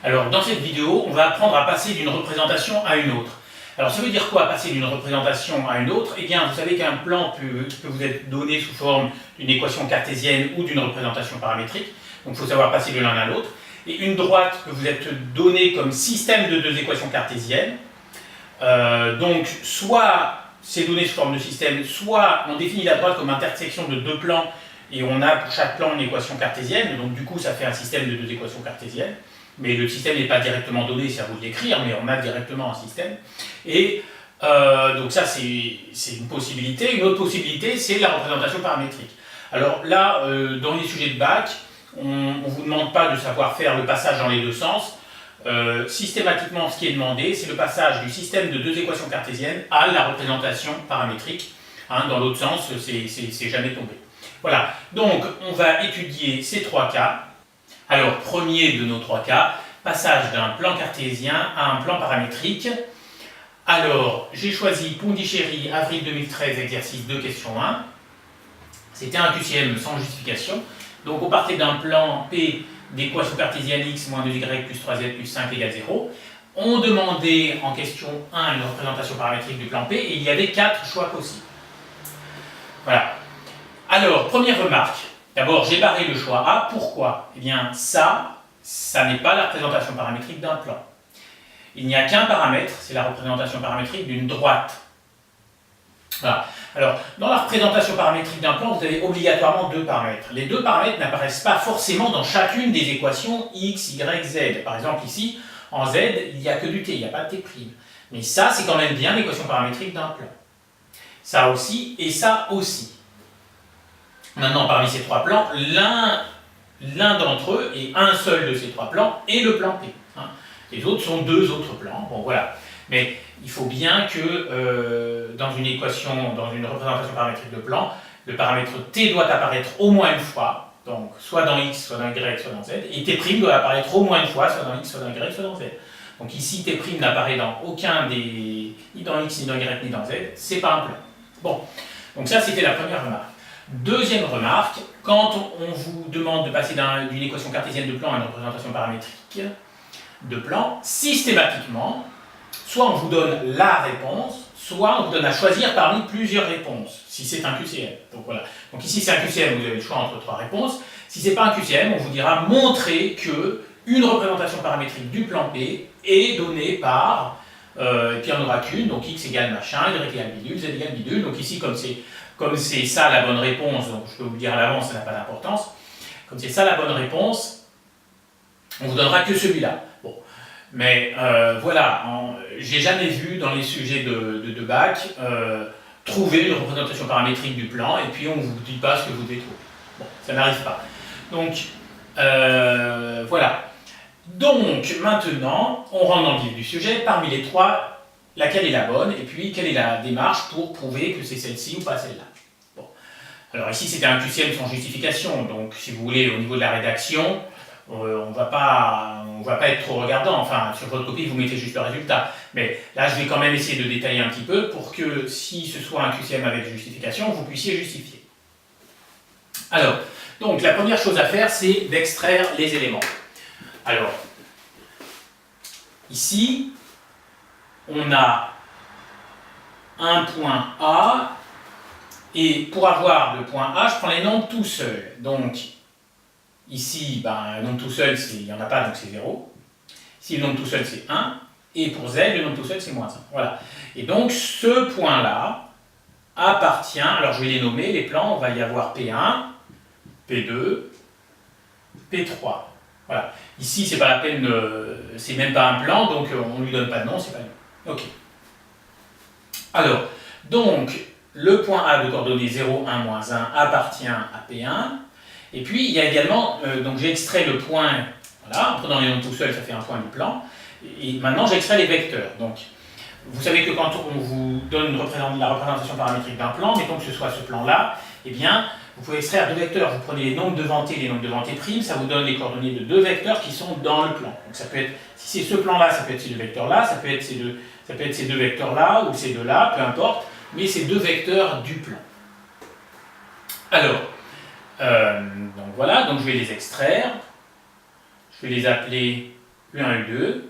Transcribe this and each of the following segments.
Alors, dans cette vidéo, on va apprendre à passer d'une représentation à une autre. Alors, ça veut dire quoi, passer d'une représentation à une autre? Eh bien, vous savez qu'un plan peut vous être donné sous forme d'une équation cartésienne ou d'une représentation paramétrique. Donc, il faut savoir passer de l'un à l'autre. Et une droite peut vous être donnée comme système de deux équations cartésiennes. Donc, soit c'est donné sous forme de système, soit on définit la droite comme intersection de deux plans et on a pour chaque plan une équation cartésienne. Donc, du coup, ça fait un système de deux équations cartésiennes. Mais le système n'est pas directement donné, c'est à vous de l'écrire, mais on a directement un système. Et donc ça, c'est une possibilité. Une autre possibilité, c'est la représentation paramétrique. Alors là, dans les sujets de bac, on ne vous demande pas de savoir faire le passage dans les deux sens. Systématiquement, ce qui est demandé, c'est le passage du système de deux équations cartésiennes à la représentation paramétrique. Dans l'autre sens, c'est jamais tombé. Voilà, donc on va étudier ces trois cas. Alors, premier de nos trois cas, passage d'un plan cartésien à un plan paramétrique. Alors, j'ai choisi Pondichéry, avril 2013, exercice 2, question 1. C'était un QCM sans justification. Donc, on partait d'un plan P d'équation cartésienne x moins 2y plus 3z plus 5 égale 0. On demandait en question 1 une représentation paramétrique du plan P et il y avait 4 choix possibles. Voilà. Alors, première remarque. D'abord, j'ai barré le choix A. Pourquoi? Eh bien, ça n'est pas la représentation paramétrique d'un plan. Il n'y a qu'un paramètre, c'est la représentation paramétrique d'une droite. Voilà. Alors, dans la représentation paramétrique d'un plan, vous avez obligatoirement deux paramètres. Les deux paramètres n'apparaissent pas forcément dans chacune des équations x, y, z. Par exemple, ici, en z, il n'y a que du t, il n'y a pas de t'. Mais ça, c'est quand même bien l'équation paramétrique d'un plan. Ça aussi, et ça aussi. Maintenant, parmi ces trois plans, l'un d'entre eux, et un seul de ces trois plans, est le plan P. Les autres sont deux autres plans. Bon, voilà. Mais il faut bien que dans une équation, dans une représentation paramétrique de plan, le paramètre T doit apparaître au moins une fois, donc soit dans X, soit dans Y, soit dans Z, et T' doit apparaître au moins une fois, soit dans X, soit dans Y, soit dans Z. Donc ici, T' n'apparaît dans aucun des... ni dans X, ni dans Y, ni dans Z, c'est pas un plan. Bon, donc ça c'était la première remarque. Deuxième remarque, quand on vous demande de passer d'une équation cartésienne de plan à une représentation paramétrique de plan, systématiquement, soit on vous donne la réponse, soit on vous donne à choisir parmi plusieurs réponses, si c'est un QCM. Donc voilà. Donc ici c'est un QCM, vous avez le choix entre trois réponses. Si c'est pas un QCM, on vous dira montrer que une représentation paramétrique du plan P est donnée par, et puis il n'y en aura qu'une, donc x égale machin, y égale bidule, z égale bidule. Donc ici, comme c'est ça la bonne réponse, donc je peux vous dire à l'avance, ça n'a pas d'importance, comme c'est ça la bonne réponse, on vous donnera que celui-là. Bon. Mais voilà, j'ai jamais vu dans les sujets de bac trouver une représentation paramétrique du plan et puis on ne vous dit pas ce que vous devez trouver. Bon, ça n'arrive pas. Donc, voilà. Donc, maintenant, on rentre dans le vif du sujet. Parmi les trois, laquelle est la bonne et puis quelle est la démarche pour prouver que c'est celle-ci ou pas celle-là. Bon. Alors ici, c'était un QCM sans justification. Donc, si vous voulez, au niveau de la rédaction, on ne va pas être trop regardant. Enfin, sur votre copie, vous mettez juste le résultat. Mais là, je vais quand même essayer de détailler un petit peu pour que, si ce soit un QCM avec justification, vous puissiez justifier. Alors, donc, la première chose à faire, c'est d'extraire les éléments. Alors, ici, on a un point A, et pour avoir le point A, je prends les nombres tout seuls. Donc, ici, le nombre tout seul, il n'y en a pas, donc c'est 0. Ici, le nombre tout seul, c'est 1. Et pour Z, le nombre tout seul, c'est moins 1. Voilà. Et donc, ce point-là appartient, alors je vais les nommer, les plans, on va y avoir P1, P2, P3. Voilà. Ici, c'est pas la peine, c'est même pas un plan, donc on ne lui donne pas de nom, c'est pas le nom. Ok. Alors, donc, le point A de coordonnées 0, 1, moins 1 appartient à P1. Et puis, il y a également, donc j'ai extrait le point, voilà, en prenant les nombres tout seul, ça fait un point du plan. Et maintenant, j'extrais les vecteurs. Donc, vous savez que quand on vous donne la représentation paramétrique d'un plan, mettons que ce soit ce plan-là, eh bien, vous pouvez extraire deux vecteurs. Vous prenez les nombres devant t et les nombres devant t', ça vous donne les coordonnées de deux vecteurs qui sont dans le plan. Donc, ça peut être, si c'est ce plan-là, ça peut être ces deux vecteurs-là, ça peut être ces deux vecteurs-là, ou ces deux-là, peu importe, mais c'est deux vecteurs du plan. Alors, donc voilà, donc je vais les extraire, je vais les appeler U1, U2.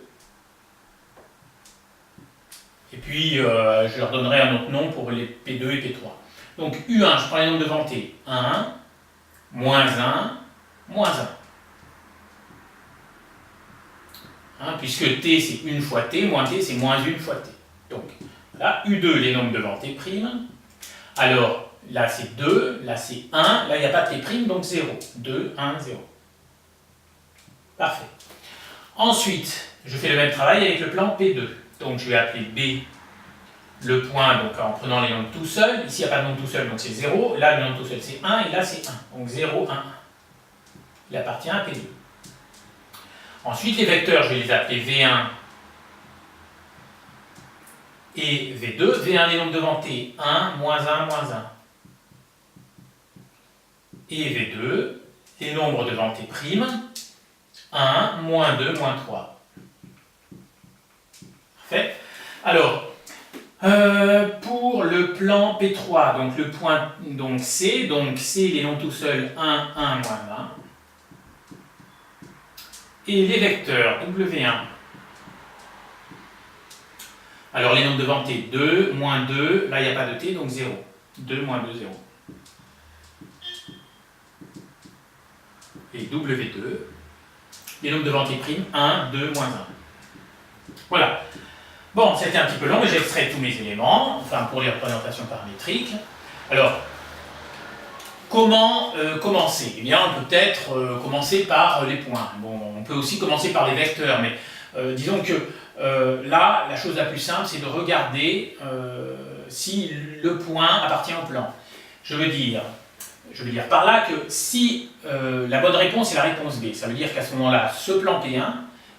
Et puis, je leur donnerai un autre nom pour les P2 et P3. Donc, U1, je prends les nombres devant T. 1, moins 1, moins 1. Hein, puisque T, c'est 1 fois T, moins T, c'est moins 1 fois T. Donc, là, U2, les nombres devant T'. Alors, là, c'est 2, là, c'est 1, là, il n'y a pas de T', donc 0. 2, 1, 0. Parfait. Ensuite, je fais le même travail avec le plan P2. Donc, je vais appeler B le point, donc en prenant les nombres tout seuls. Ici, il n'y a pas de nombre tout seul, donc c'est 0. Là, le nombre tout seul, c'est 1, et là, c'est 1. Donc 0, 1, 1. Il appartient à P2. Ensuite, les vecteurs, je vais les appeler V1 et V2. V1, les nombres devant T, 1, moins 1, moins 1. Et V2, les nombres devant T', 1, moins 2, moins 3. Parfait. Alors, pour le plan P3, donc le point C, les nombres tout seuls, 1, 1, moins 1. Et les vecteurs W1. Alors les nombres devant T, 2, moins 2, là il n'y a pas de T, donc 0. 2, moins 2, 0. Et W2, les nombres devant T', 1, 2, moins 1. Voilà. Bon, c'était un petit peu long, mais j'ai extrait tous mes éléments, enfin pour les représentations paramétriques. Alors, comment commencer? Eh bien, on peut peut-être commencer par les points. Bon, on peut aussi commencer par les vecteurs, mais disons que là, la chose la plus simple, c'est de regarder si le point appartient au plan. Je veux dire par là que si la bonne réponse est la réponse B, ça veut dire qu'à ce moment-là, ce plan P1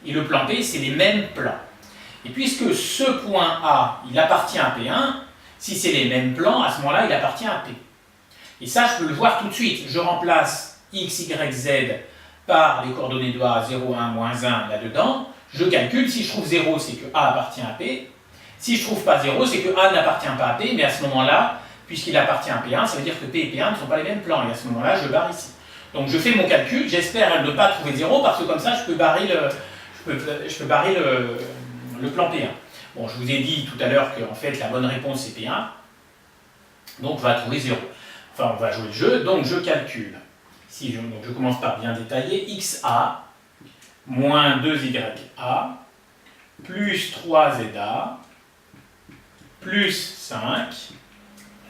et le plan P, c'est les mêmes plans. Et puisque ce point A, il appartient à P1, si c'est les mêmes plans, à ce moment-là, il appartient à P. Et ça, je peux le voir tout de suite. Je remplace x, y, z par les coordonnées de A, 0, 1, moins 1 là-dedans. Je calcule. Si je trouve 0, c'est que A appartient à P. Si je ne trouve pas 0, c'est que A n'appartient pas à P. Mais à ce moment-là, puisqu'il appartient à P1, ça veut dire que P et P1 ne sont pas les mêmes plans. Et à ce moment-là, je barre ici. Donc je fais mon calcul. J'espère ne pas trouver 0 parce que comme ça, je peux barrer le plan P1. Bon, je vous ai dit tout à l'heure que en fait, la bonne réponse, c'est P1. Donc, on va trouver 0. Enfin, on va jouer le jeu, donc je calcule. Ici, donc je commence par bien détailler. XA moins 2YA plus 3ZA plus 5.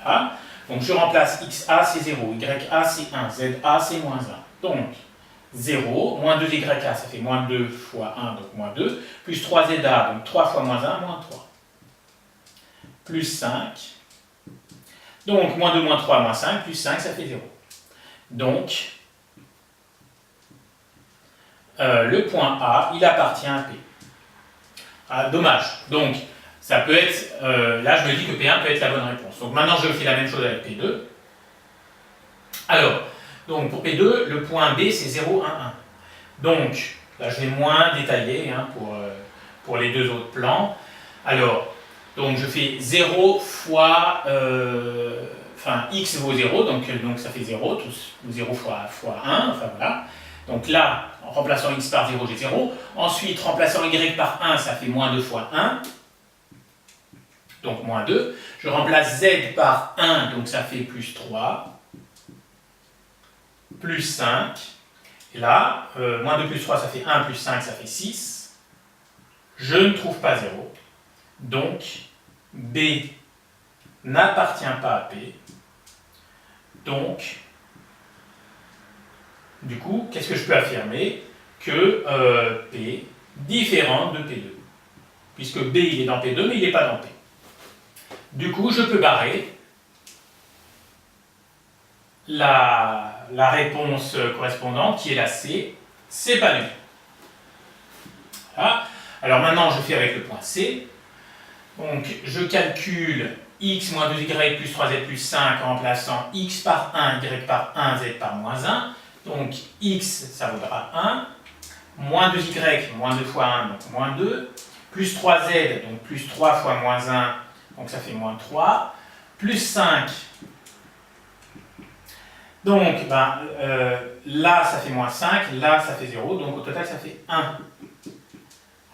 Voilà. Donc je remplace XA, c'est 0, YA, c'est 1, ZA, c'est moins 1. Donc 0, moins 2YA, ça fait moins 2 fois 1, donc moins 2, plus 3ZA, donc 3 fois moins 1, moins 3. Plus 5. Donc, moins 2, moins 3, moins 5, plus 5, ça fait 0. Donc, le point A, il appartient à P. Ah, dommage. Donc, ça peut être... là, je me dis que P1 peut être la bonne réponse. Donc, maintenant, je fais la même chose avec P2. Alors, donc, pour P2, le point B, c'est 0, 1, 1. Donc, là, je vais moins détailler hein, pour les deux autres plans. Alors, donc je fais 0 fois, x vaut 0, donc ça fait 0, 0 fois 1, enfin voilà. Donc là, en remplaçant x par 0, j'ai 0. Ensuite, remplaçant y par 1, ça fait moins 2 fois 1, donc moins 2. Je remplace z par 1, donc ça fait plus 3, plus 5. Et là, moins 2 plus 3, ça fait 1, plus 5, ça fait 6. Je ne trouve pas 0. Donc, B n'appartient pas à P. Donc, du coup, qu'est-ce que je peux affirmer? Que P différent de P2. Puisque B, il est dans P2, mais il n'est pas dans P. Du coup, je peux barrer la réponse correspondante, qui est la C, c'est pas lui. Voilà. Alors maintenant, je fais avec le point C. Donc, je calcule x moins 2y plus 3z plus 5 en remplaçant x par 1, y par 1, z par moins 1. Donc, x, ça vaudra 1. Moins 2y, moins 2 fois 1, donc moins 2. Plus 3z, donc plus 3 fois moins 1, donc ça fait moins 3. Plus 5. Donc, là, ça fait moins 5. Là, ça fait 0. Donc, au total, ça fait 1.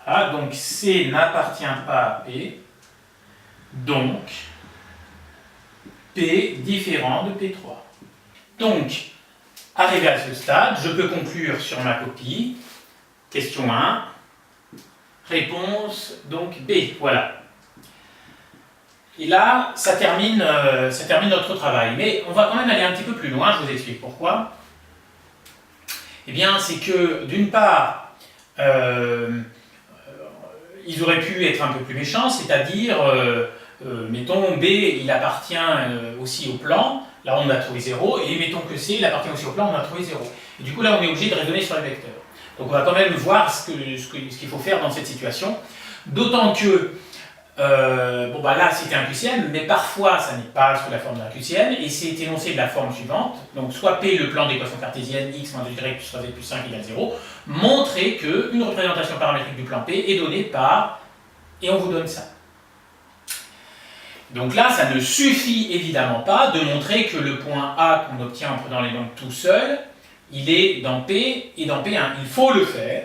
Voilà, donc C n'appartient pas à P, donc P différent de P3. Donc, arrivé à ce stade, je peux conclure sur ma copie. Question 1, réponse donc B, voilà. Et là, ça termine notre travail. Mais on va quand même aller un petit peu plus loin, je vous explique pourquoi. Eh bien, c'est que d'une part, ils auraient pu être un peu plus méchants, c'est-à-dire, mettons, B, il appartient aussi au plan, là on a trouvé 0, et mettons que C, il appartient aussi au plan, on a trouvé 0. Et du coup, là, on est obligé de raisonner sur les vecteurs. Donc, on va quand même voir ce qu'il faut faire dans cette situation. D'autant que, bon, bah là, c'était un QCM, mais parfois, ça n'est pas sous la forme d'un QCM, et c'est énoncé de la forme suivante. Donc, soit P, le plan d'équation cartésienne, x moins 2y plus 3z plus 5 égale 0, montrer qu'une représentation paramétrique du plan P est donnée par, et on vous donne ça. Donc là, ça ne suffit évidemment pas de montrer que le point A qu'on obtient en prenant les nombres tout seul, il est dans P et dans P1. Il faut le faire,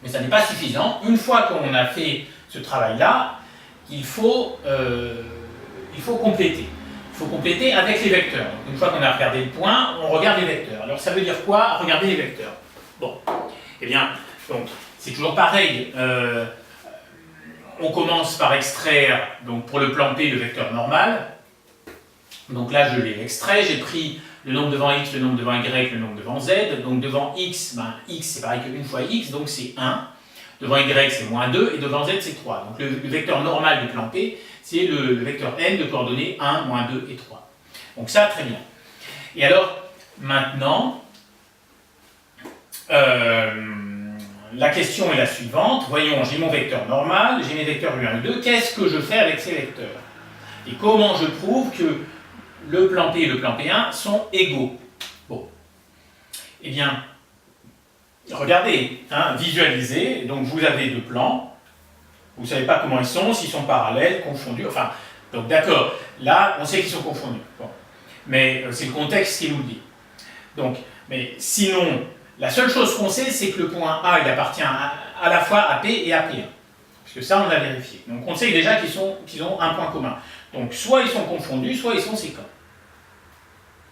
mais ça n'est pas suffisant. Une fois qu'on a fait ce travail-là, il faut compléter. Il faut compléter avec les vecteurs. Donc, une fois qu'on a regardé le point, on regarde les vecteurs. Alors ça veut dire quoi, regarder les vecteurs? Bon, eh bien, donc c'est toujours pareil. On commence par extraire, donc pour le plan P, le vecteur normal. Donc là, je l'ai extrait, j'ai pris le nombre devant x, le nombre devant y, le nombre devant z. Donc devant x, ben, x c'est pareil que 1 fois x, donc c'est 1. Devant y, c'est moins 2, et devant z, c'est 3. Donc le vecteur normal du plan P, c'est le vecteur n de coordonnées 1, moins 2 et 3. Donc ça, très bien. Et alors, maintenant, la question est la suivante. Voyons, j'ai mon vecteur normal, j'ai mes vecteurs U1 et U2. Qu'est-ce que je fais avec ces vecteurs? Et comment je prouve que le plan P et le plan P1 sont égaux? Bon. Eh bien, regardez, hein, visualisez. Donc, vous avez deux plans. Vous ne savez pas comment ils sont, s'ils sont parallèles, confondus. Enfin, donc d'accord. Là, on sait qu'ils sont confondus. Bon. Mais c'est le contexte qui nous le dit. Donc, mais sinon, la seule chose qu'on sait, c'est que le point A, il appartient à la fois à P et à P1. Parce que ça, on l'a vérifié. Donc, on sait déjà qu'ils ont un point commun. Donc, soit ils sont confondus, soit ils sont séquents.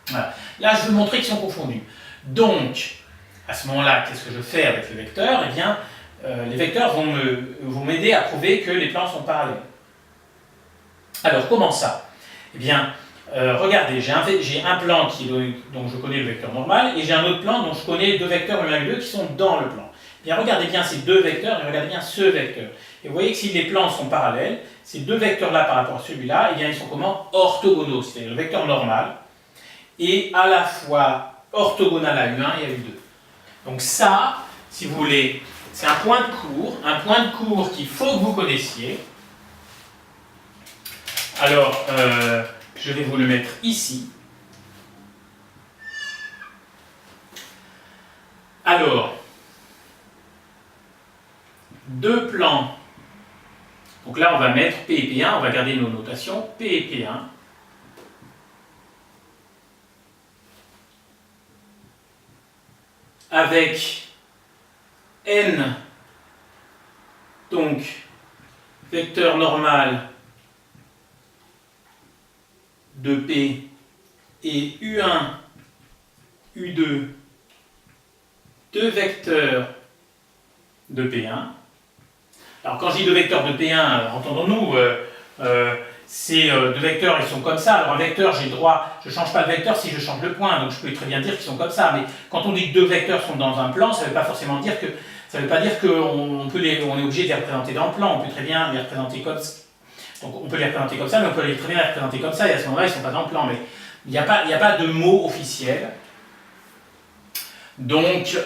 Voilà. Là, je veux montrer qu'ils sont confondus. Donc, à ce moment-là, qu'est-ce que je fais avec les vecteurs? Eh bien, les vecteurs vont m'aider à prouver que les plans sont parallèles. Alors, comment ça? Eh bien, regardez, j'ai un plan dont je connais le vecteur normal, et j'ai un autre plan dont je connais deux vecteurs U1 et U2 qui sont dans le plan. Eh bien, regardez bien ces deux vecteurs et regardez bien ce vecteur. Et vous voyez que si les plans sont parallèles, ces deux vecteurs-là par rapport à celui-là, eh bien, ils sont comment? Orthogonaux, c'est-à-dire le vecteur normal est à la fois orthogonal à U1 et à U2. Donc ça, si vous voulez, c'est un point de cours qu'il faut que vous connaissiez. Alors, je vais vous le mettre ici. Alors, deux plans. Donc là, on va mettre P et P1, on va garder nos notations, P et P1. Avec n, donc vecteur normal de P et U1, U2, deux vecteurs de P1. Alors quand je dis deux vecteurs de P1, entendons-nous, ces deux vecteurs, ils sont comme ça. Alors un vecteur, j'ai le droit, je ne change pas de vecteur si je change le point, donc je peux très bien dire qu'ils sont comme ça. Mais quand on dit que deux vecteurs sont dans un plan, ça ne veut pas forcément dire que, ça veut pas dire qu'on est obligé de les représenter dans le plan. On peut très bien les représenter comme ça. Donc on peut les représenter comme ça, mais on peut très bien les représenter comme ça, et à ce moment-là, ils ne sont pas dans le plan. Mais il n'y a pas de mot officiel. Donc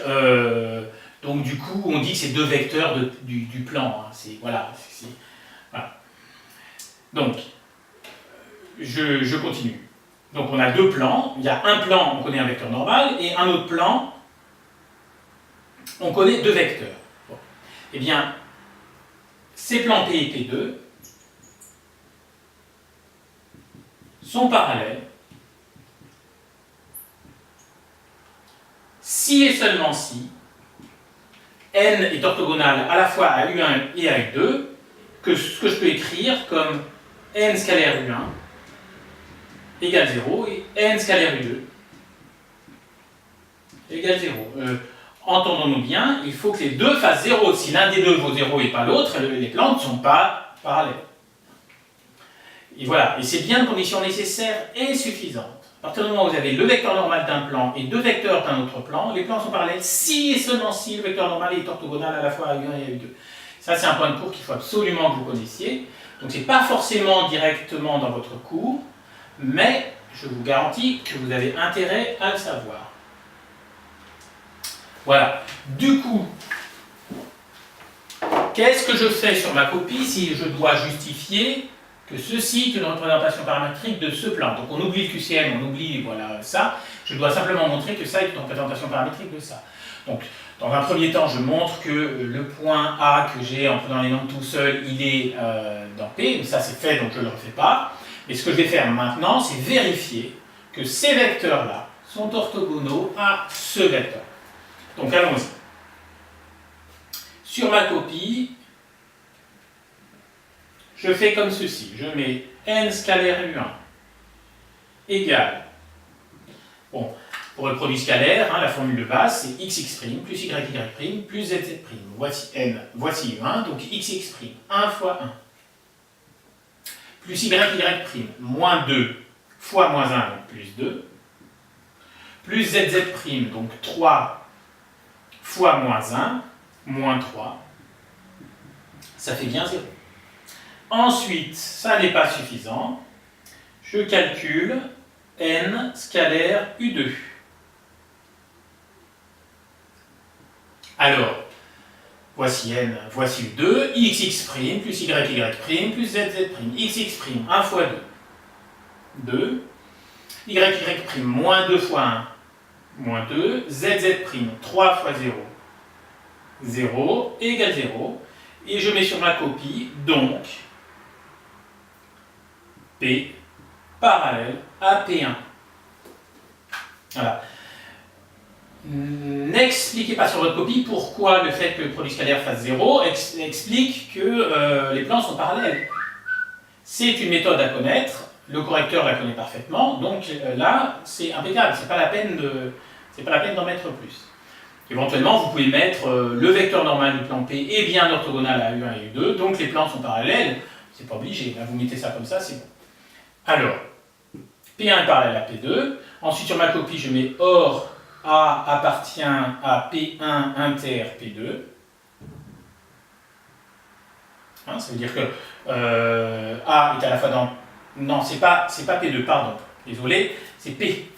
du coup, on dit que c'est deux vecteurs du plan. Hein. Voilà. Donc, je continue. Donc on a deux plans. Il y a un plan, on connaît un vecteur normal, et un autre plan, on connaît deux vecteurs. Bon. Eh bien, ces plans P et P2 sont parallèles si et seulement si n est orthogonal à la fois à U1 et à U2, ce que je peux écrire comme n scalaire U1 égale 0 et n scalaire U2 égale 0. Entendons-nous bien, il faut que les deux fassent 0. Si l'un des deux vaut 0 et pas l'autre, les plans ne sont pas parallèles. Et voilà, et c'est bien une condition nécessaire et suffisante. À partir du moment où vous avez le vecteur normal d'un plan et deux vecteurs d'un autre plan, les plans sont parallèles si et seulement si le vecteur normal est orthogonal à la fois à U1 et à U2. Ça, c'est un point de cours qu'il faut absolument que vous connaissiez. Donc, ce n'est pas forcément directement dans votre cours, mais je vous garantis que vous avez intérêt à le savoir. Voilà. Du coup, qu'est-ce que je fais sur ma copie si je dois justifier que ceci est une représentation paramétrique de ce plan? Donc on oublie le QCM, on oublie voilà, ça. Je dois simplement montrer que ça est une représentation paramétrique de ça. Donc, dans un premier temps, je montre que le point A que j'ai en prenant les nombres tout seul, il est dans P. Ça, c'est fait, donc je ne le refais pas. Mais ce que je vais faire maintenant, c'est vérifier que ces vecteurs-là sont orthogonaux à ce vecteur. Donc, allons-y. Sur ma copie, je fais comme ceci. Je mets n scalaire U1 égale, bon, pour le produit scalaire, hein, la formule de base, c'est xx' plus yy' plus zz'. Voici n, voici U1, donc xx', 1 fois 1. Plus yy', moins 2 fois moins 1, donc plus 2. Plus zz', donc 3 fois moins 1, moins 3. Ça fait bien 0. Ensuite, ça n'est pas suffisant. Je calcule n scalaire U2. Alors, voici n, voici U2, xx' plus yy' plus zz'. Xx', 1 fois 2, 2. Yy', moins 2 fois 1, moins 2. Zz', 3 fois 0, 0, égale 0. Et je mets sur ma copie, donc, P parallèle à P1. Voilà. N'expliquez pas sur votre copie pourquoi le fait que le produit scalaire fasse 0 explique que les plans sont parallèles. C'est une méthode à connaître, le correcteur la connaît parfaitement, donc là, c'est impeccable, c'est pas la peine d'en mettre plus. Éventuellement, vous pouvez mettre le vecteur normal du plan P est bien orthogonal à U1 et U2, donc les plans sont parallèles, c'est pas obligé, là, vous mettez ça comme ça, c'est bon. Alors, P1 est parallèle à P2, ensuite sur ma copie, je mets or A appartient à P1 inter P2. Hein, ça veut dire que A est à la fois dans... Non, c'est pas P2, pardon, désolé, c'est P.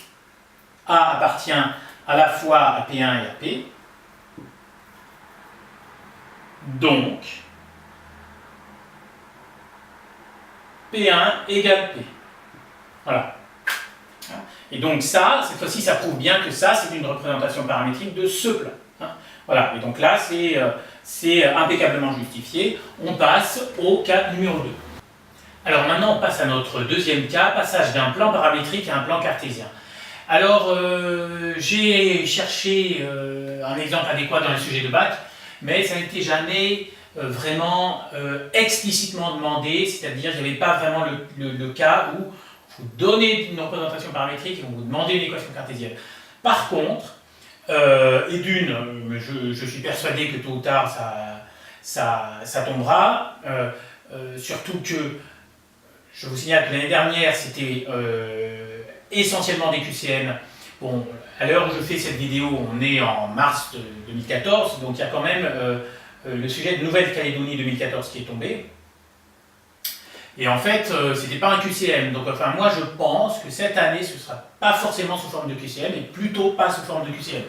A appartient à la fois à P1 et à P. Donc, P1 égale P. Voilà. Et donc ça, cette fois-ci, ça prouve bien que ça, c'est une représentation paramétrique de ce plan. Voilà, et donc là, c'est impeccablement justifié. On passe au cas numéro 2. Alors maintenant, on passe à notre deuxième cas, passage d'un plan paramétrique à un plan cartésien. Alors, j'ai cherché un exemple adéquat dans le sujet de bac, mais ça n'était jamais vraiment explicitement demandé, c'est-à-dire qu'il n'y avait pas vraiment le cas où vous donnez une représentation paramétrique et vous demandez une équation cartésienne. Par contre, et d'une, je suis persuadé que tôt ou tard ça tombera, surtout que je vous signale que l'année dernière c'était essentiellement des QCM. Bon, à l'heure où je fais cette vidéo, on est en mars 2014, donc il y a quand même le sujet de Nouvelle-Calédonie 2014 qui est tombé. Et en fait, c'était pas un QCM. Donc, enfin, moi, je pense que cette année, ce ne sera pas forcément sous forme de QCM, et plutôt pas sous forme de QCM.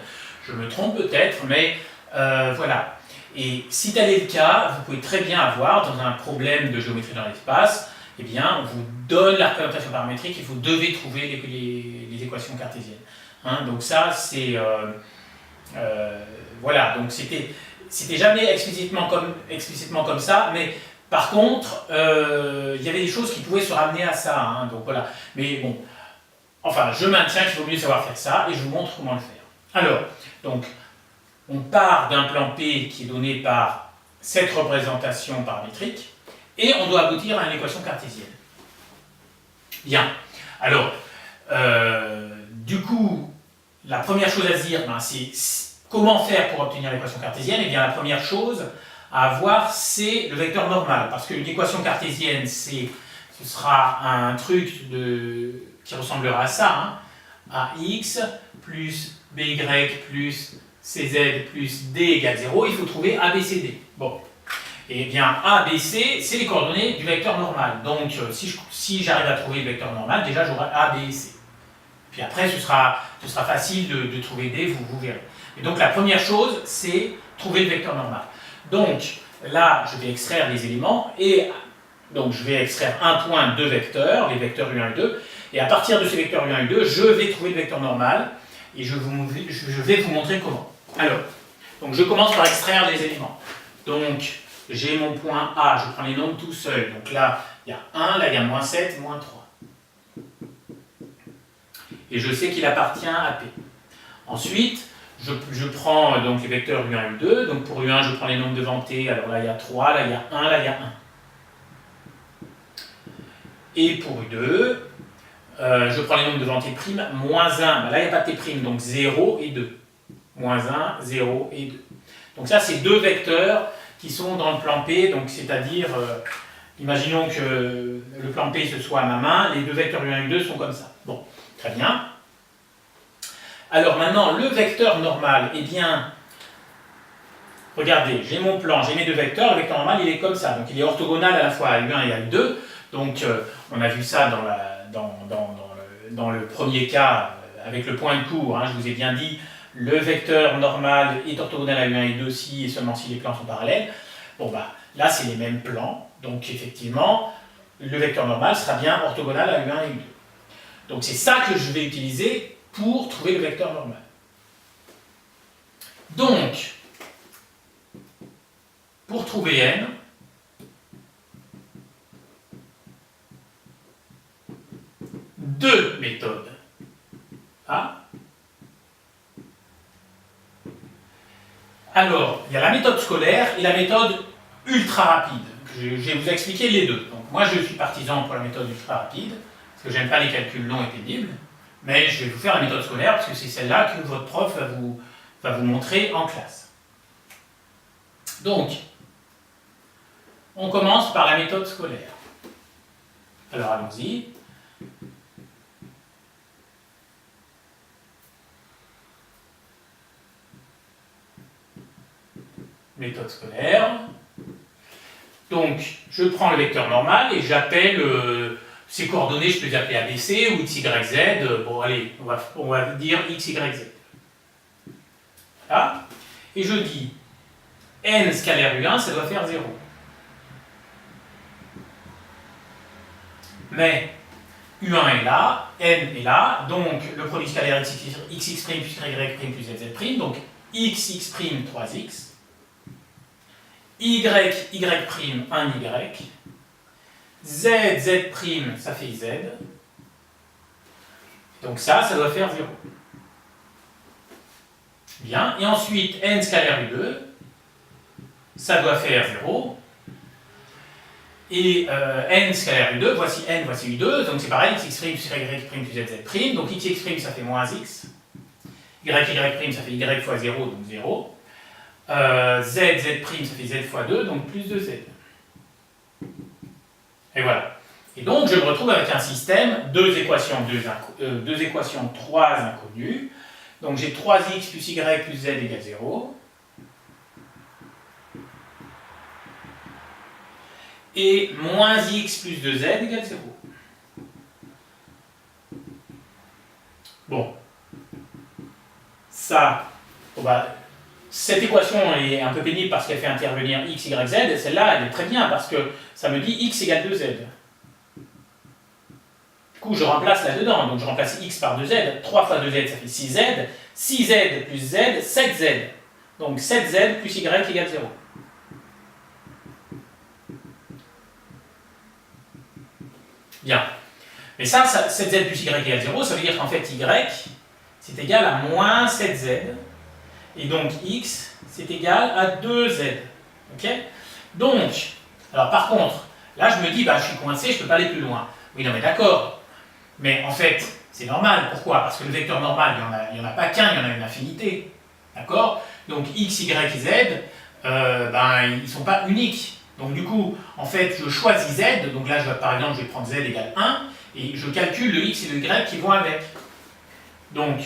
Je me trompe peut-être, mais voilà. Et si tel est le cas, vous pouvez très bien avoir, dans un problème de géométrie dans l'espace, eh bien, on vous donne la représentation paramétrique et vous devez trouver les équations cartésiennes. Hein, donc ça, c'est... voilà, donc c'était jamais explicitement comme ça, mais... Par contre, il y avait des choses qui pouvaient se ramener à ça, hein, donc voilà. Mais bon, enfin, je maintiens qu'il vaut mieux savoir faire ça, et je vous montre comment le faire. Alors, donc, on part d'un plan P qui est donné par cette représentation paramétrique, et on doit aboutir à une équation cartésienne. Bien. Alors, du coup, la première chose à se dire, c'est comment faire pour obtenir l'équation cartésienne. Eh bien, la première chose à avoir, c'est le vecteur normal, parce qu'une équation cartésienne, ce sera un truc qui ressemblera à ça, hein, ax plus by plus cz plus d égale 0, il faut trouver abcd. Bon. Eh bien, A, B, C, c'est les coordonnées du vecteur normal. Donc, si j'arrive à trouver le vecteur normal, déjà j'aurai A, B et C. Puis après, ce sera facile de trouver D, vous verrez. Et donc, la première chose, c'est trouver le vecteur normal. Donc, là, je vais extraire les éléments, et donc je vais extraire un point, deux vecteurs, les vecteurs U1 et U2, et à partir de ces vecteurs U1 et U2, je vais trouver le vecteur normal, et je vais vous montrer comment. Alors, donc je commence par extraire les éléments. Donc, j'ai mon point A, je prends les nombres tout seul. Donc là, il y a 1, là il y a moins 7, moins 3. Et je sais qu'il appartient à P. Ensuite, je prends donc les vecteurs U1 et U2. Donc pour U1, je prends les nombres devant T. Alors là, il y a 3, là il y a 1, là il y a 1. Et pour U2, je prends les nombres devant T', moins 1. Ben là, il n'y a pas de T', donc 0 et 2. Moins 1, 0 et 2. Donc ça, c'est deux vecteurs qui sont dans le plan P, donc c'est-à-dire, imaginons que le plan P ce soit à ma main, les deux vecteurs U1 et U2 sont comme ça. Bon, très bien. Alors maintenant, le vecteur normal, eh bien, regardez, j'ai mon plan, j'ai mes deux vecteurs, le vecteur normal il est comme ça, donc il est orthogonal à la fois à U1 et à U2, donc on a vu ça dans le premier cas avec le point de cours, hein, je vous ai bien dit, le vecteur normal est orthogonal à U1 et U2 si et seulement si les plans sont parallèles. Bon, bah, là, c'est les mêmes plans. Donc, effectivement, le vecteur normal sera bien orthogonal à U1 et U2. Donc, c'est ça que je vais utiliser pour trouver le vecteur normal. Donc, pour trouver n, deux méthodes. Alors, il y a la méthode scolaire et la méthode ultra rapide. Je vais vous expliquer les deux. Donc, moi, je suis partisan pour la méthode ultra rapide, parce que j'aime pas les calculs longs et pénibles, mais je vais vous faire la méthode scolaire, parce que c'est celle-là que votre prof va vous montrer en classe. Donc, on commence par la méthode scolaire. Alors, allons-y. Méthode scolaire. Donc, je prends le vecteur normal et j'appelle ces coordonnées, je peux les appeler ABC ou x, y, z. Bon, allez, on va dire x, y, z. Voilà. Et je dis n scalaire U1, ça doit faire 0. Mais U1 est là, n est là, donc le produit scalaire xx' plus y' plus zz', donc xx' 3x, y, y', 1y, z, z', ça fait z. Donc ça doit faire 0. Bien, et ensuite n scalaire U2, ça doit faire 0. Et n scalaire U2, voici n, voici U2, donc c'est pareil, xx' plus y' plus zz', donc xx' ça fait moins x, y', ça fait y fois 0, donc 0. Z, z', ça fait z fois 2, donc plus 2z. Et voilà. Et donc, je me retrouve avec un système, deux équations, trois inconnues. Donc, j'ai 3x plus y plus z égale 0. Et moins x plus 2z égale 0. Bon. Ça, on va... Cette équation est un peu pénible parce qu'elle fait intervenir x, y, z. Celle-là, elle est très bien parce que ça me dit x égale 2z. Du coup, je remplace là-dedans. Donc, je remplace x par 2z. 3 fois 2z, ça fait 6z. 6z plus z, 7z. Donc, 7z plus y égale 0. Bien. Mais ça 7z plus y égale 0, ça veut dire qu'en fait, y, c'est égal à moins 7z. Et donc x, c'est égal à 2z. Ok? Donc, alors par contre, là je me dis, bah, je suis coincé, je ne peux pas aller plus loin. Oui, non mais d'accord. Mais en fait, c'est normal. Pourquoi? Parce que le vecteur normal, il n'y en a pas qu'un, il y en a une infinité. D'accord? Donc x, y et z, ben, ils ne sont pas uniques. Donc du coup, en fait, je choisis z. Donc là, par exemple, je vais prendre z égale 1. Et je calcule le x et le y qui vont avec. Donc,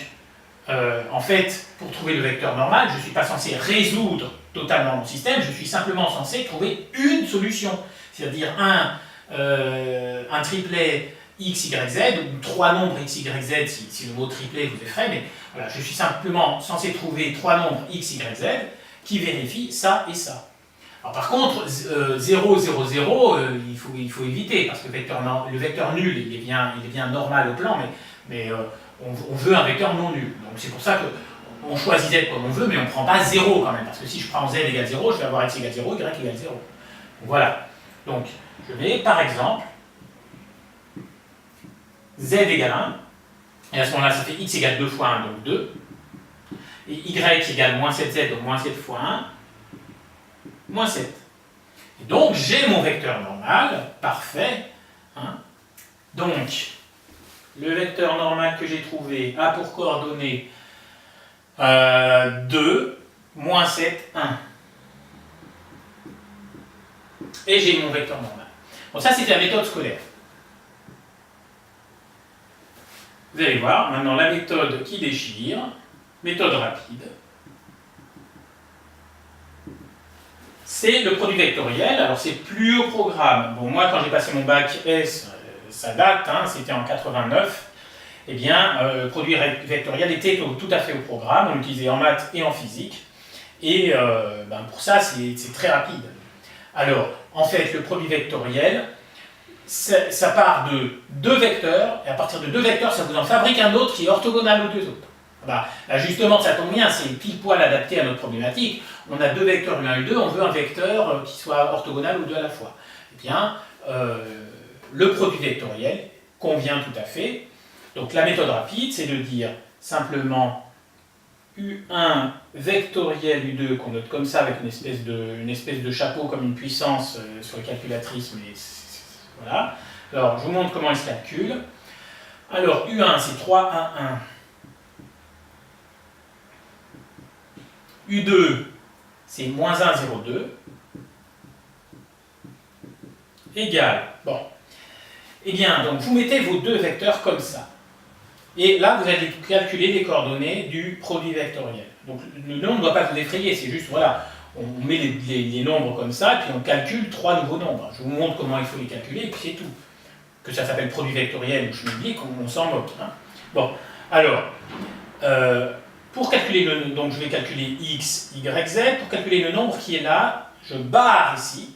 en fait, pour trouver le vecteur normal, je ne suis pas censé résoudre totalement mon système, je suis simplement censé trouver une solution. C'est-à-dire un triplet x, y, z, ou trois nombres x, y, z, si le mot triplet vous effraie, mais voilà, je suis simplement censé trouver trois nombres x, y, z qui vérifient ça et ça. Alors par contre, 0, 0, 0, il faut éviter, parce que le vecteur nul, il est bien normal au plan, mais on veut un vecteur non nul. Donc c'est pour ça qu'on choisit z comme on veut, mais on ne prend pas 0 quand même, parce que si je prends z égale 0, je vais avoir x égale 0, y égale 0. Donc voilà. Donc je vais, par exemple, z égale 1, et à ce moment-là, ça fait x égale 2 fois 1, donc 2, et y égale moins 7z, donc moins 7 fois 1, moins 7. Et donc, j'ai mon vecteur normal, parfait. Hein. Donc, le vecteur normal que j'ai trouvé a pour coordonnées 2, moins 7, 1. Et j'ai mon vecteur normal. Bon, ça, c'était la méthode scolaire. Vous allez voir, maintenant, la méthode qui déchire, méthode rapide. C'est le produit vectoriel. Alors c'est plus au programme. Bon, moi quand j'ai passé mon bac S, ça date, hein, c'était en 89, eh bien le produit vectoriel était tout à fait au programme, on l'utilisait en maths et en physique, et pour ça c'est très rapide. Alors en fait le produit vectoriel, ça part de deux vecteurs, et à partir de deux vecteurs ça vous en fabrique un autre qui est orthogonal aux deux autres. Bah, là justement, ça tombe bien, c'est pile poil adapté à notre problématique. On a deux vecteurs U1 et U2, on veut un vecteur qui soit orthogonal aux deux à la fois. Eh bien, le produit vectoriel convient tout à fait. Donc la méthode rapide, c'est de dire simplement U1 vectoriel U2, qu'on note comme ça avec une espèce de chapeau comme une puissance sur la calculatrice, mais voilà. Alors, je vous montre comment il se calcule. Alors, U1, c'est 3, 1, 1. U2, c'est moins 1, 0, 2, égale, bon, eh bien, donc vous mettez vos deux vecteurs comme ça. Et là, vous allez calculer les coordonnées du produit vectoriel. Donc le nom ne doit pas vous effrayer, c'est juste, voilà, on met les nombres comme ça, et puis on calcule trois nouveaux nombres. Je vous montre comment il faut les calculer, et puis c'est tout. Que ça s'appelle produit vectoriel ou schmidlik, on s'en moque. Hein. Bon, alors, pour calculer donc je vais calculer x, y, z. Pour calculer le nombre qui est là, je barre ici.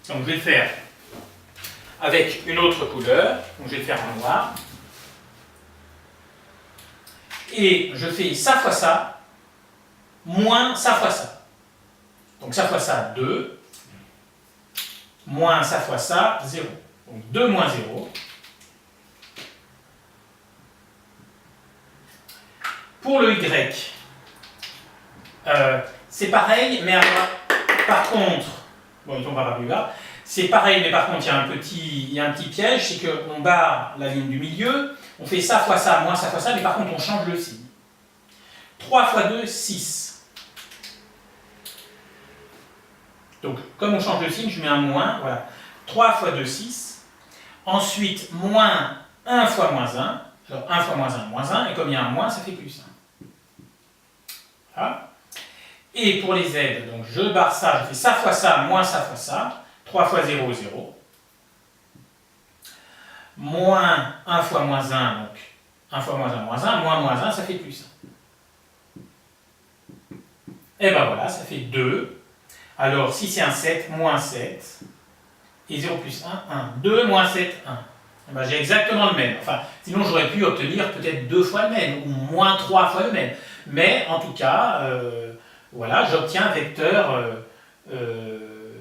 Donc je vais le faire avec une autre couleur. Donc je vais le faire en noir. Et je fais ça fois ça, moins ça fois ça. Donc ça fois ça, 2. Moins ça fois ça, 0. Donc 2 moins 0. Pour le y, c'est pareil, mais alors, par contre, bon, il tombera pas plus bas, c'est pareil, mais par contre, il y a un petit piège, c'est qu'on barre la ligne du milieu, on fait ça fois ça, moins ça fois ça, mais par contre, on change le signe. 3 fois 2, 6. Donc, comme on change le signe, je mets un moins, voilà. 3 fois 2, 6. Ensuite, moins 1 fois moins 1. Alors 1 fois moins 1, moins 1, et comme il y a un moins, ça fait plus 1. Voilà. Et pour les z, donc je barre ça, je fais ça fois ça, moins ça fois ça. 3 fois 0, 0. Moins 1 fois moins 1, donc 1 fois moins 1, moins 1, ça fait plus 1. Et ben voilà, ça fait 2. Alors si c'est un 7, moins 7. Et 0 plus 1, 1. 2 moins 7, 1. Eh ben, j'ai exactement le même. Enfin, sinon j'aurais pu obtenir peut-être 2 fois le même, ou moins 3 fois le même. Mais en tout cas, voilà, j'obtiens un vecteur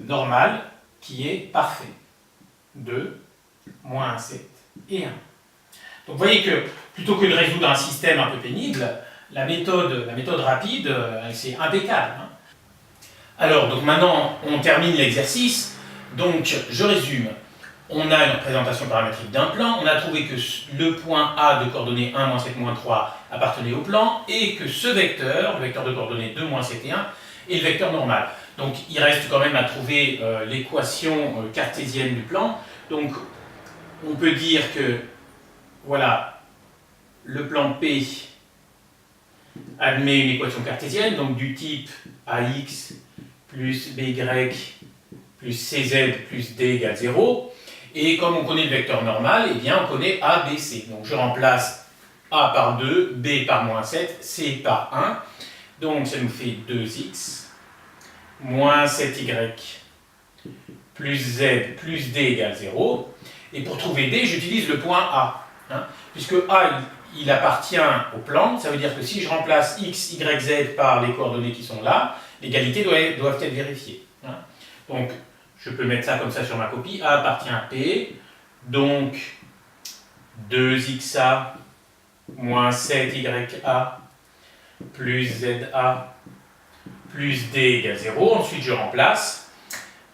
normal qui est parfait. 2, moins 7 et 1. Donc vous voyez que plutôt que de résoudre un système un peu pénible, la méthode rapide, c'est impeccable. Hein. Alors, donc maintenant, on termine l'exercice. Donc, je résume. On a une représentation paramétrique d'un plan. On a trouvé que le point A de coordonnées 1, moins 7, moins 3 appartenait au plan et que ce vecteur, le vecteur de coordonnées 2, moins 7 et 1, est le vecteur normal. Donc, il reste quand même à trouver l'équation cartésienne du plan. Donc, on peut dire que, voilà, le plan P admet une équation cartésienne, donc du type AX plus BY plus CZ plus D égale 0. Et comme on connaît le vecteur normal, eh bien on connaît A, B, C. Donc je remplace A par 2, B par moins 7, C par 1. Donc ça nous fait 2x moins 7y plus Z plus D égale 0. Et pour trouver D, j'utilise le point A. Hein, puisque A, il appartient au plan, ça veut dire que si je remplace x, y, z par les coordonnées qui sont là, l'égalité doivent être vérifiées. Hein. Donc, je peux mettre ça comme ça sur ma copie. A appartient à P, donc 2xa moins 7ya plus za plus d égale 0. Ensuite, je remplace.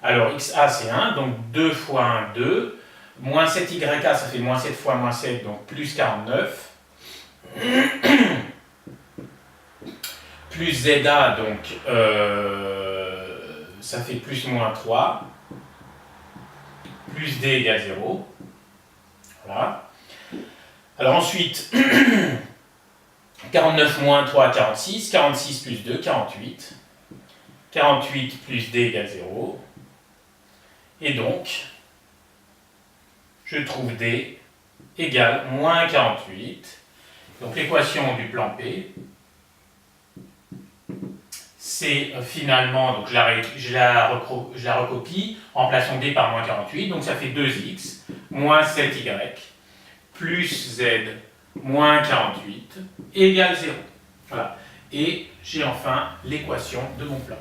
Alors, xa c'est 1, donc 2 fois 1, 2. Moins 7ya, ça fait moins 7 fois moins 7, donc plus 49. Plus za, donc ça fait plus moins 3. Plus d égale 0. Voilà. Alors ensuite, 49 moins 3, 46. 46 plus 2, 48. 48 plus d égale 0. Et donc, je trouve d égale moins 48. Donc l'équation du plan P, c'est finalement, donc je la recopie en plaçant d par moins 48, donc ça fait 2x moins 7y plus z moins 48 égale 0. Voilà. Et j'ai enfin l'équation de mon plan.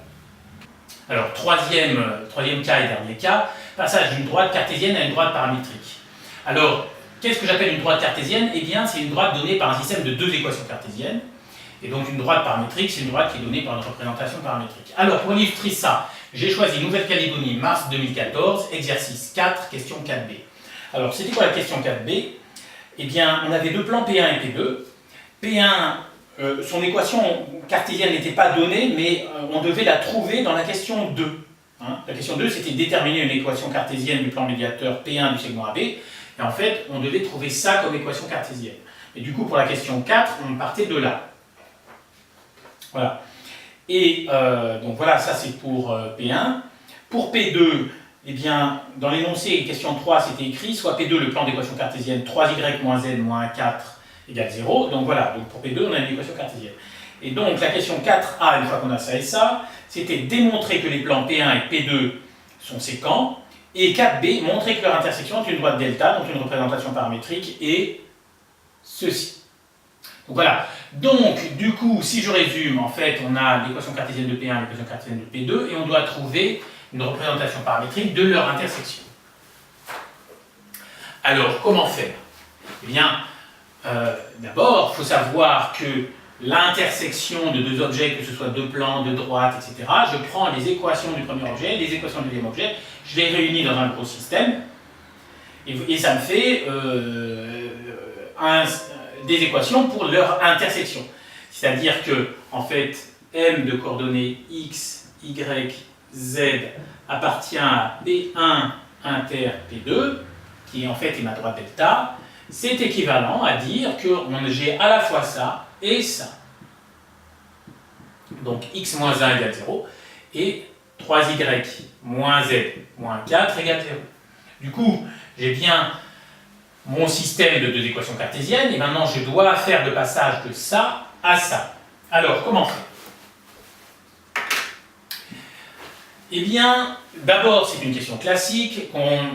Alors, troisième cas et dernier cas, passage d'une droite cartésienne à une droite paramétrique. Alors, qu'est-ce que j'appelle une droite cartésienne? Eh bien, c'est une droite donnée par un système de deux équations cartésiennes. Et donc, une droite paramétrique, c'est une droite qui est donnée par une représentation paramétrique. Alors, pour illustrer ça, j'ai choisi Nouvelle-Calédonie, mars 2014, exercice 4, question 4b. Alors, c'était quoi la question 4b? Eh bien, on avait deux plans P1 et P2. P1, son équation cartésienne n'était pas donnée, mais on devait la trouver dans la question 2. Hein, la question 2, c'était déterminer une équation cartésienne du plan médiateur P1 du segment AB. Et en fait, on devait trouver ça comme équation cartésienne. Et du coup, pour la question 4, on partait de là. Voilà. Et donc voilà, ça c'est pour P1. Pour P2, eh bien, dans l'énoncé, question 3, c'était écrit, soit P2, le plan d'équation cartésienne, 3y moins z moins 4 égale 0. Donc voilà, donc pour P2, on a une équation cartésienne. Et donc la question 4a, une fois qu'on a ça et ça, c'était démontrer que les plans P1 et P2 sont séquents. Et 4b, montrer que leur intersection est une droite delta, donc une représentation paramétrique, et ceci. Donc voilà. Donc, du coup, si je résume, en fait, on a l'équation cartésienne de P1 et l'équation cartésienne de P2, et on doit trouver une représentation paramétrique de leur intersection. Alors, comment faire? Eh bien, d'abord, il faut savoir que l'intersection de deux objets, que ce soit deux plans, deux droites, etc., je prends les équations du premier objet, les équations du deuxième objet, je les réunis dans un gros système, et ça me fait des équations pour leur intersection. C'est-à-dire que, en fait, M de coordonnées x, y, z appartient à P1 inter P2, qui en fait est ma droite delta. C'est équivalent à dire que j'ai à la fois ça et ça. Donc x moins 1 égale 0 et 3y moins z moins 4 égale 0. Du coup, j'ai bien mon système de deux équations cartésiennes et maintenant je dois faire le passage de ça à ça. Alors, comment faire? Eh bien, d'abord, c'est une question classique,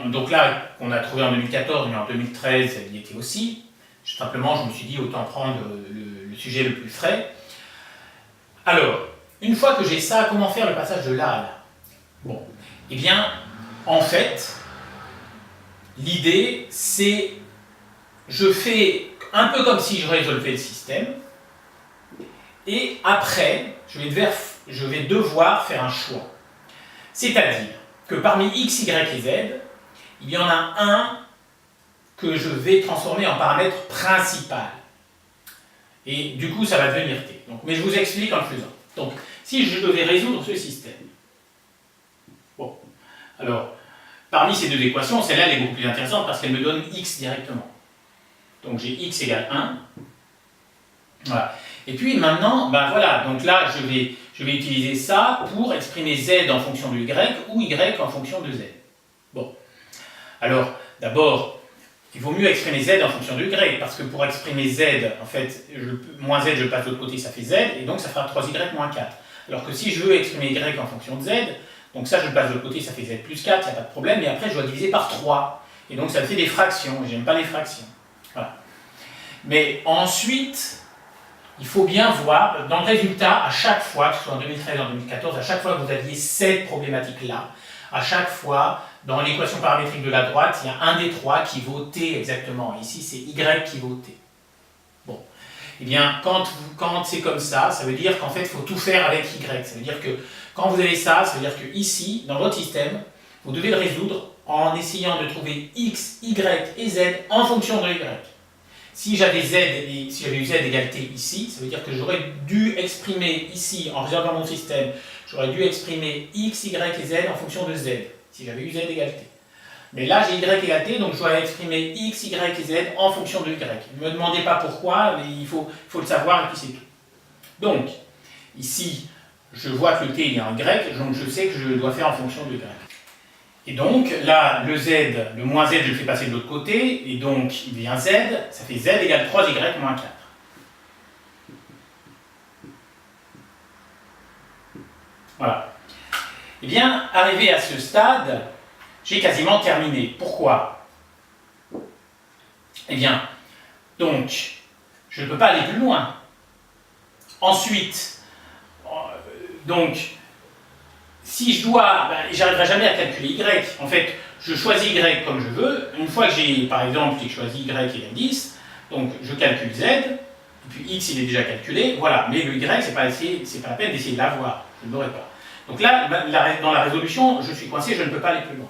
donc là, qu'on a trouvé en 2014, mais en 2013, elle y était aussi. Simplement, je me suis dit, autant prendre le sujet le plus frais. Alors, une fois que j'ai ça, comment faire le passage de là à là? Bon, eh bien, en fait, l'idée, c'est, je fais un peu comme si je résolvais le système, Et après, je vais devoir faire un choix. C'est-à-dire que parmi x, y et z, il y en a un que je vais transformer en paramètre principal. Et du coup, ça va devenir t. Donc, mais je vous explique en le faisant. Donc, si je devais résoudre ce système. Bon, alors, parmi ces deux équations, celle-là elle est beaucoup plus intéressante parce qu'elle me donne x directement. Donc j'ai x égale 1. Voilà. Et puis maintenant, ben voilà, donc là je vais utiliser ça pour exprimer z en fonction de y ou y en fonction de z. Bon. Alors, d'abord, il vaut mieux exprimer z en fonction de y, parce que pour exprimer z, en fait, moins z, je passe de l'autre côté, ça fait z, et donc ça fera 3y moins 4. Alors que si je veux exprimer y en fonction de z, donc ça je le passe de l'autre côté, ça fait z plus 4, il n'y a pas de problème, et après je dois diviser par 3. Et donc ça me fait des fractions, et j'aime pas les fractions. Voilà. Mais ensuite, il faut bien voir, dans le résultat, à chaque fois, que ce soit en 2013 ou en 2014, à chaque fois que vous aviez cette problématique-là, à chaque fois, dans l'équation paramétrique de la droite, il y a un des trois qui vaut t exactement. Ici, c'est y qui vaut t. Bon. Eh bien, quand c'est comme ça veut dire qu'en fait, il faut tout faire avec y. Ça veut dire que quand vous avez ça veut dire que ici, dans votre système, vous devez le résoudre en essayant de trouver x, y et z en fonction de y. Si j'avais eu z égale t ici, ça veut dire que j'aurais dû exprimer ici, en résolvant mon système, j'aurais dû exprimer x, y et z en fonction de z, si j'avais eu z égale t. Mais là, j'ai y égale t, donc je dois exprimer x, y et z en fonction de y. Ne me demandez pas pourquoi, mais il faut le savoir et puis c'est tout. Donc, ici, je vois que le t il est en y, donc je sais que je dois faire en fonction de y. Et donc, là, le z, le moins z, je le fais passer de l'autre côté, et donc il vient z, ça fait z égale 3y moins 4. Voilà. Eh bien, arrivé à ce stade, j'ai quasiment terminé. Pourquoi? Eh bien, donc, je ne peux pas aller plus loin. Ensuite, donc, si je dois, j'arriverai jamais à calculer y. En fait, je choisis y comme je veux. Une fois que j'ai, par exemple, j'ai choisi y égale 10, donc je calcule z, et puis x il est déjà calculé, voilà. Mais le y, c'est pas la peine d'essayer de l'avoir, je ne l'aurai pas. Donc là, dans la résolution, je suis coincé, je ne peux pas aller plus loin.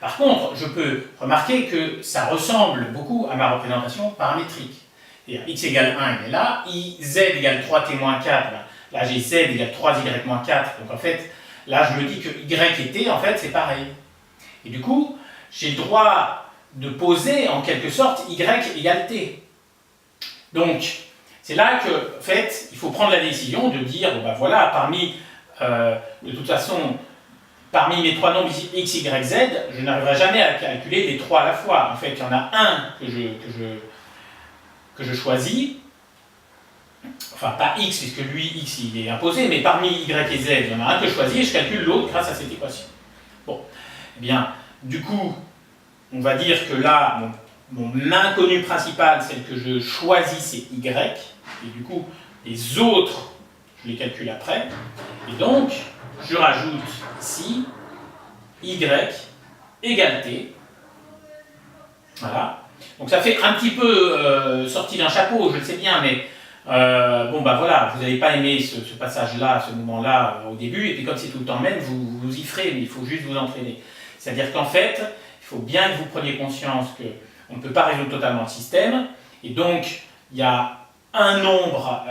Par contre, je peux remarquer que ça ressemble beaucoup à ma représentation paramétrique. C'est-à-dire x égale 1, il est là, z égale 3t moins 4, là j'ai z égale 3y moins 4, donc en fait, là, je me dis que y et t, en fait, c'est pareil. Et du coup, j'ai le droit de poser, en quelque sorte, y égale t. Donc, c'est là que, en fait, il faut prendre la décision de dire, bon ben voilà, de toute façon, parmi mes trois nombres x, y, z, je n'arriverai jamais à calculer les trois à la fois. En fait, il y en a un que je choisis, enfin pas x, puisque lui, x il est imposé, mais parmi y et z, il y en a un que je choisis et je calcule l'autre grâce à cette équation. Bon, eh bien, du coup, on va dire que là, mon inconnu principal, celle que je choisis, c'est y, et du coup, les autres, je les calcule après, et donc, je rajoute ici y égale t, voilà. Donc ça fait un petit peu sorti d'un chapeau, je le sais bien, mais bon bah voilà, vous n'avez pas aimé ce passage-là, ce moment-là au début, et puis comme c'est tout le temps même, vous y ferez, mais il faut juste vous entraîner. C'est-à-dire qu'en fait, il faut bien que vous preniez conscience qu'on ne peut pas résoudre totalement le système, et donc il y a un nombre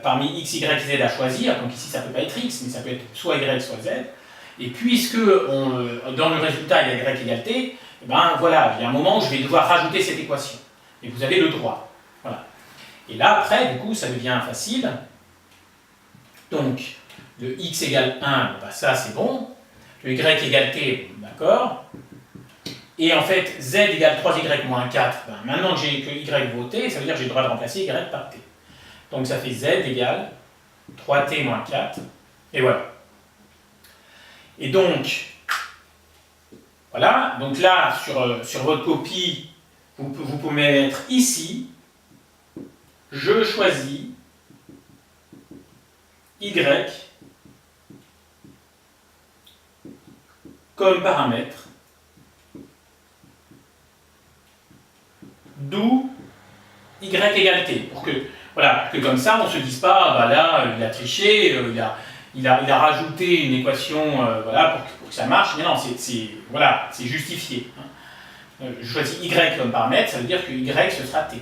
parmi x, y, z à choisir, donc ici ça ne peut pas être x, mais ça peut être soit y, soit z, et puisque dans le résultat il y a y égale t, et ben voilà, il y a un moment où je vais devoir rajouter cette équation, et vous avez le droit. Voilà. Et là, après, du coup, ça devient facile. Donc, le x égale 1, bah ça c'est bon. Le y égale t, d'accord. Et en fait, z égale 3y moins 4, ben, maintenant que j'ai que y vaut t, ça veut dire que j'ai le droit de remplacer y par t. Donc ça fait z égale 3t moins 4, et voilà. Et donc, voilà, donc là, sur votre copie, vous pouvez mettre ici, je choisis y comme paramètre, d'où y égale t, pour que Voilà, que comme ça, on ne se dise pas, bah là, il a triché, il a rajouté une équation voilà, pour que ça marche. Mais non, voilà, c'est justifié. Je choisis y comme paramètre, ça veut dire que y ce sera t.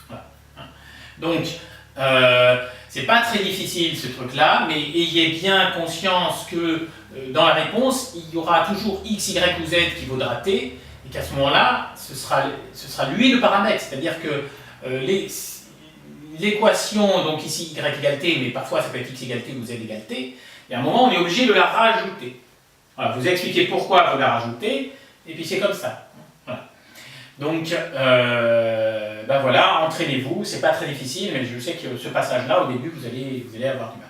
Voilà. Donc, c'est pas très difficile ce truc-là, mais ayez bien conscience que dans la réponse, il y aura toujours x, y ou z qui vaudra t, et qu'à ce moment-là, ce sera lui le paramètre. C'est-à-dire que l'équation, donc ici y égale t, mais parfois ça peut être x égale t ou z égale t, et à un moment on est obligé de la rajouter. Voilà, vous expliquez pourquoi vous la rajoutez, et puis c'est comme ça. Voilà. Donc, ben voilà, entraînez-vous, c'est pas très difficile, mais je sais que ce passage-là, au début, vous allez avoir du mal.